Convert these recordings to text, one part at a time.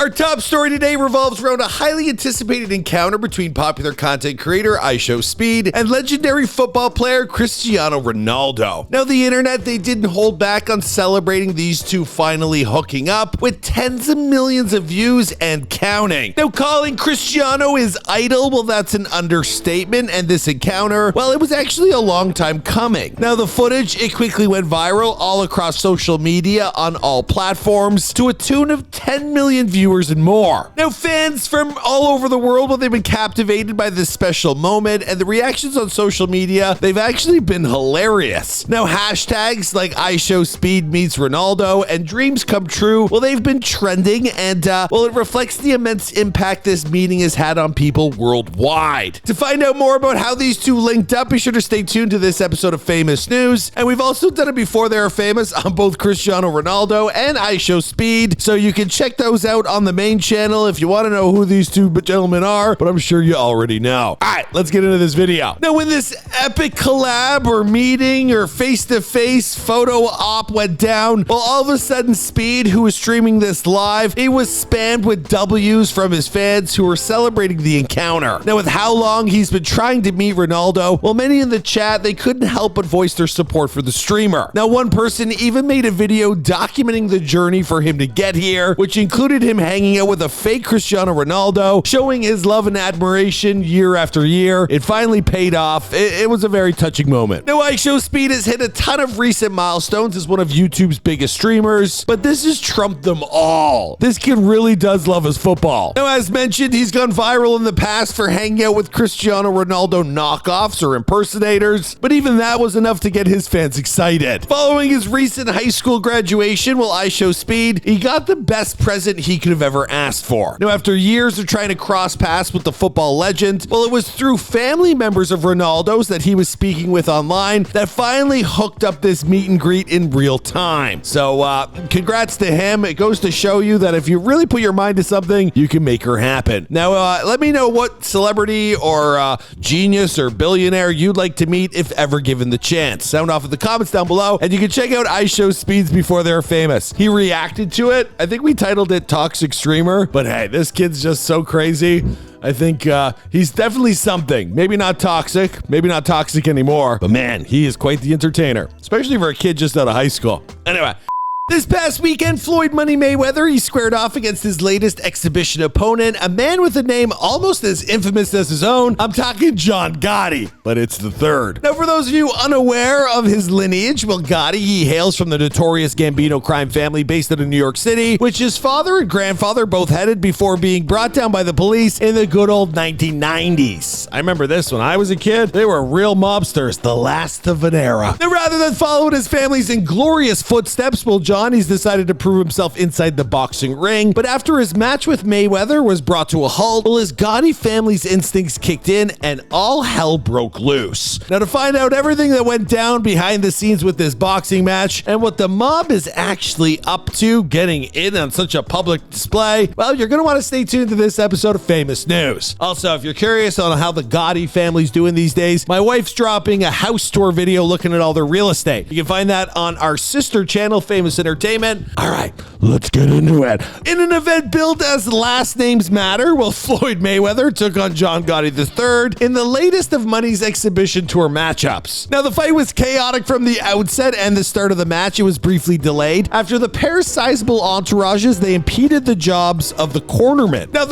Our top story today revolves around a highly anticipated encounter between popular content creator IShowSpeed and legendary football player Cristiano Ronaldo. Now, the internet, they didn't hold back on celebrating these two finally hooking up with tens of millions of views and counting. Now, calling Cristiano his idol, well, that's an understatement, and this encounter, well, it was actually a long time coming. Now, the footage, it quickly went viral all across social media on all platforms to a tune of 10 million views and more. Now, fans from all over the world, well, they've been captivated by this special moment, and the reactions on social media, they've actually been hilarious. Now, hashtags like IShowSpeed meets Ronaldo and dreams come true, well, they've been trending, and well, it reflects the immense impact this meeting has had on people worldwide. To find out more about how these two linked up, be sure to stay tuned to this episode of Famous News, and we've also done it before they are famous on both Cristiano Ronaldo and IShowSpeed, so you can check those out on the main channel if you want to know who these two gentlemen are, but I'm sure you already know. All right, let's get into this video. Now, when this epic collab or meeting or face-to-face photo op went down, well, all of a sudden, Speed, who was streaming this live, he was spammed with W's from his fans who were celebrating the encounter. Now, with how long he's been trying to meet Ronaldo, well, many in the chat, they couldn't help but voice their support for the streamer. Now, one person even made a video documenting the journey for him to get here, which included him hanging out with a fake Cristiano Ronaldo, showing his love and admiration year after year. It finally paid off. It was a very touching moment. Now, IShowSpeed has hit a ton of recent milestones as one of YouTube's biggest streamers, but this has trumped them all. This kid really does love his football. Now, as mentioned, he's gone viral in the past for hanging out with Cristiano Ronaldo knockoffs or impersonators, but even that was enough to get his fans excited. Following his recent high school graduation, well, IShowSpeed, he got the best present he could have ever asked for. Now, after years of trying to cross paths with the football legend, well, it was through family members of Ronaldo's that he was speaking with online that finally hooked up this meet and greet in real time. So, congrats to him. It goes to show you that if you really put your mind to something, you can make her happen. Now, let me know what celebrity or genius or billionaire you'd like to meet if ever given the chance. Sound off in the comments down below, and you can check out IShowSpeed's Before They're Famous. He reacted to it. I think we titled it Toxic Streamer, but hey, this kid's just so crazy. I think he's definitely something. Maybe not toxic, maybe not toxic anymore, but man, he is quite the entertainer, especially for a kid just out of high school. Anyway, this past weekend, Floyd Money Mayweather, he squared off against his latest exhibition opponent, a man with a name almost as infamous as his own. I'm talking John Gotti, but it's the third. Now, for those of you unaware of his lineage, well, Gotti, he hails from the notorious Gambino crime family based out of New York City, which his father and grandfather both headed before being brought down by the police in the good old 1990s. I remember this when I was a kid. They were real mobsters, the last of an era. Now, rather than follow in his family's inglorious footsteps, well, he's decided to prove himself inside the boxing ring, but after his match with Mayweather was brought to a halt, well, his Gotti family's instincts kicked in and all hell broke loose. Now, to find out everything that went down behind the scenes with this boxing match and what the mob is actually up to getting in on such a public display, well, you're going to want to stay tuned to this episode of Famous News. Also, if you're curious on how the Gotti family's doing these days, my wife's dropping a house tour video looking at all their real estate. You can find that on our sister channel, Famous Entertainment. All right, let's get into it. In an event billed as Last Names Matter, well, Floyd Mayweather took on John Gotti III in the latest of Money's exhibition tour matchups. Now, the fight was chaotic from the outset, and the start of the match, it was briefly delayed after the pair's sizable entourages, they impeded the jobs of the cornerman. Now,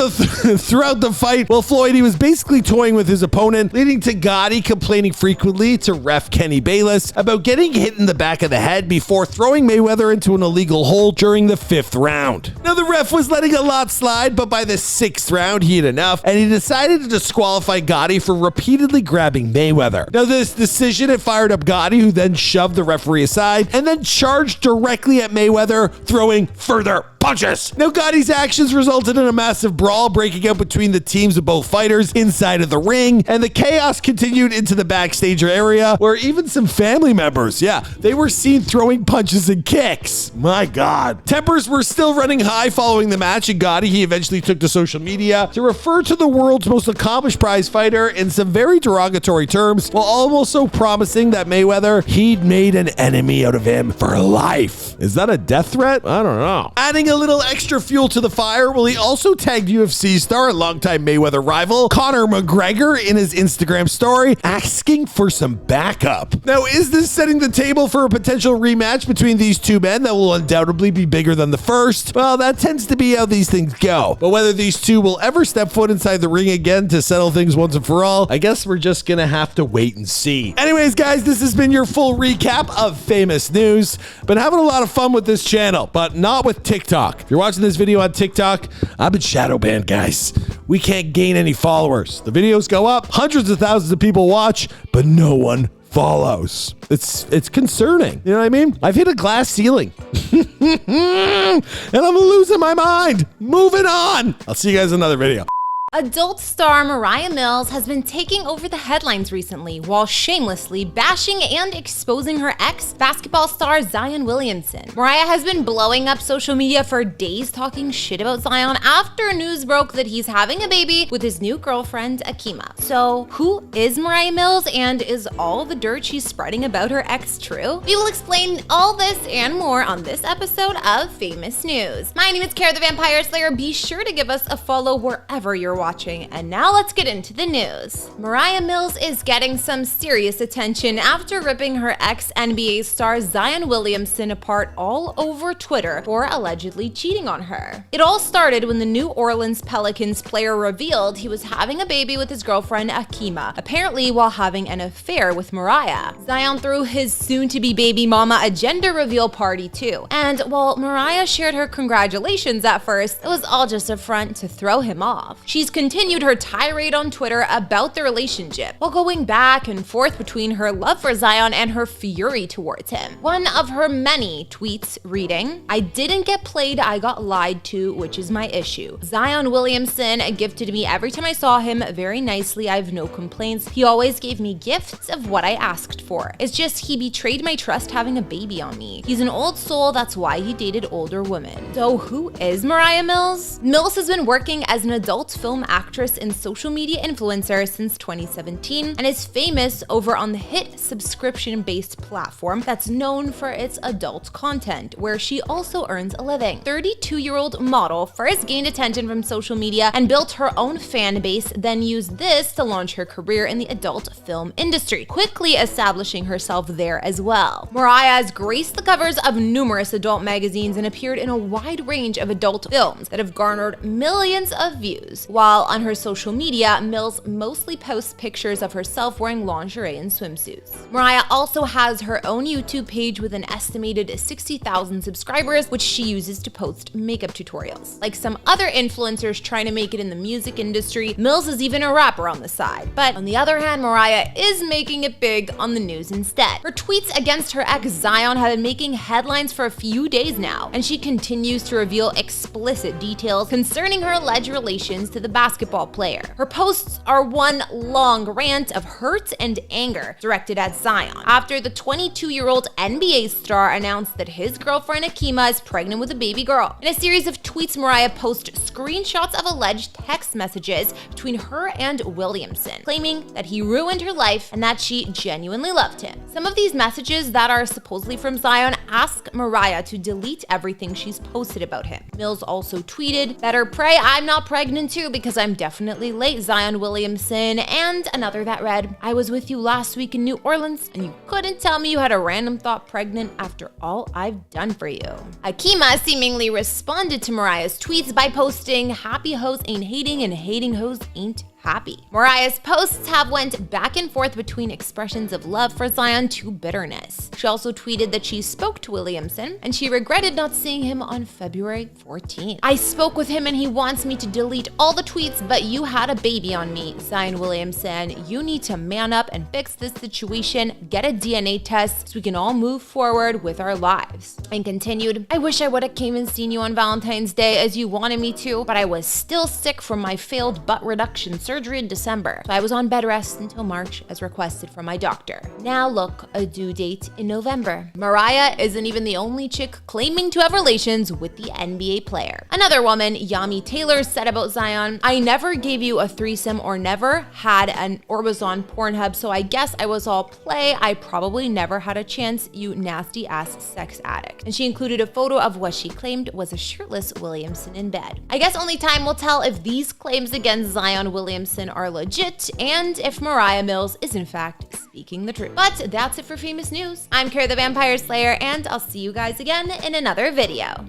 throughout the fight, well, Floyd, he was basically toying with his opponent, leading to Gotti complaining frequently to ref Kenny Bayless about getting hit in the back of the head before throwing Mayweather into an illegal hold during the 5th round. Now, the ref was letting a lot slide, but by the 6th round, he had enough, and he decided to disqualify Gotti for repeatedly grabbing Mayweather. Now, this decision, it fired up Gotti, who then shoved the referee aside and then charged directly at Mayweather, throwing further punches. Now, Gotti's actions resulted in a massive brawl breaking out between the teams of both fighters inside of the ring, and the chaos continued into the backstage area where even some family members, they were seen throwing punches and kicks. My God. Tempers were still running high following the match, and Gotti, he eventually took to social media to refer to the world's most accomplished prize fighter in some very derogatory terms, while also promising that Mayweather, he'd made an enemy out of him for life. Is that a death threat? I don't know. Adding a a little extra fuel to the fire, well, he also tagged UFC star and longtime Mayweather rival Conor McGregor in his Instagram story, asking for some backup. Now, is this setting the table for a potential rematch between these two men that will undoubtedly be bigger than the first? Well, that tends to be how these things go. But whether these two will ever step foot inside the ring again to settle things once and for all, I guess we're just gonna have to wait and see. Anyways, guys, this has been your full recap of famous news. Been having a lot of fun with this channel, but not with TikTok. If you're watching this video on TikTok, I've been shadow banned, guys. We can't gain any followers. The videos go up, hundreds of thousands of people watch, but no one follows. It's concerning. You know what I mean? I've hit a glass ceiling. And I'm losing my mind. Moving on. I'll see you guys in another video. Adult star Mariah Mills has been taking over the headlines recently while shamelessly bashing and exposing her ex, basketball star Zion Williamson. Mariah has been blowing up social media for days talking shit about Zion after news broke that he's having a baby with his new girlfriend, Akima. So who is Mariah Mills, and is all the dirt she's spreading about her ex true? We will explain all this and more on this episode of Famous News. My name is Kara the Vampire Slayer. Be sure to give us a follow wherever you're watching. And now let's get into the news. Mariah Mills is getting some serious attention after ripping her ex-NBA star Zion Williamson apart all over Twitter for allegedly cheating on her. It all started when the New Orleans Pelicans player revealed he was having a baby with his girlfriend Akima, apparently while having an affair with Mariah. Zion threw his soon-to-be baby mama a gender reveal party too. And while Mariah shared her congratulations at first, it was all just a front to throw him off. She's continued her tirade on Twitter about the relationship, while going back and forth between her love for Zion and her fury towards him. One of her many tweets reading, "I didn't get played, I got lied to, which is my issue. Zion Williamson gifted me every time I saw him very nicely, I have no complaints. He always gave me gifts of what I asked for. It's just he betrayed my trust having a baby on me. He's an old soul, that's why he dated older women." So who is Mariah Mills? Mills has been working as an adult film actress and social media influencer since 2017 and is famous over on the hit subscription-based platform that's known for its adult content, where she also earns a living. 32-year-old model first gained attention from social media and built her own fan base, then used this to launch her career in the adult film industry, quickly establishing herself there as well. Mariah has graced the covers of numerous adult magazines and appeared in a wide range of adult films that have garnered millions of views, while on her social media, Mills mostly posts pictures of herself wearing lingerie and swimsuits. Mariah also has her own YouTube page with an estimated 60,000 subscribers, which she uses to post makeup tutorials. Like some other influencers trying to make it in the music industry, Mills is even a rapper on the side. But on the other hand, Mariah is making it big on the news instead. Her tweets against her ex Zion have been making headlines for a few days now, and she continues to reveal explicit details concerning her alleged relations to the basketball player. Her posts are one long rant of hurt and anger directed at Zion after the 22-year-old NBA star announced that his girlfriend Akima is pregnant with a baby girl. In a series of tweets, Mariah posts screenshots of alleged text messages between her and Williamson, claiming that he ruined her life and that she genuinely loved him. Some of these messages that are supposedly from Zion ask Mariah to delete everything she's posted about him. Mills also tweeted, "Better pray I'm not pregnant too because I'm definitely late, Zion Williamson," and another that read, "I was with you last week in New Orleans and you couldn't tell me you had a random thought pregnant after all I've done for you." Akima seemingly responded to Mariah's tweets by posting, "Happy hoes ain't hating and hating hoes ain't happy." Mariah's posts have went back and forth between expressions of love for Zion to bitterness. She also tweeted that she spoke to Williamson and she regretted not seeing him on February 14th. "I spoke with him and he wants me to delete all the tweets, but you had a baby on me. Zion Williamson, you need to man up and fix this situation, get a DNA test so we can all move forward with our lives." And continued, "I wish I would have came and seen you on Valentine's Day as you wanted me to, but I was still sick from my failed butt reduction surgery surgery in December, so I was on bed rest until March as requested from my doctor. Now look, a due date in November. Mariah isn't even the only chick claiming to have relations with the NBA player. Another woman, Yami Taylor, said about Zion, "I never gave you a threesome or never had an or was on Pornhub, so I guess I was all play. I probably never had a chance, you nasty ass sex addict." And she included a photo of what she claimed was a shirtless Williamson in bed. I guess only time will tell if these claims against Zion Williamson are legit and if Mariah Mills is in fact speaking the truth. But that's it for famous news. I'm Kara the Vampire Slayer, and I'll see you guys again in another video.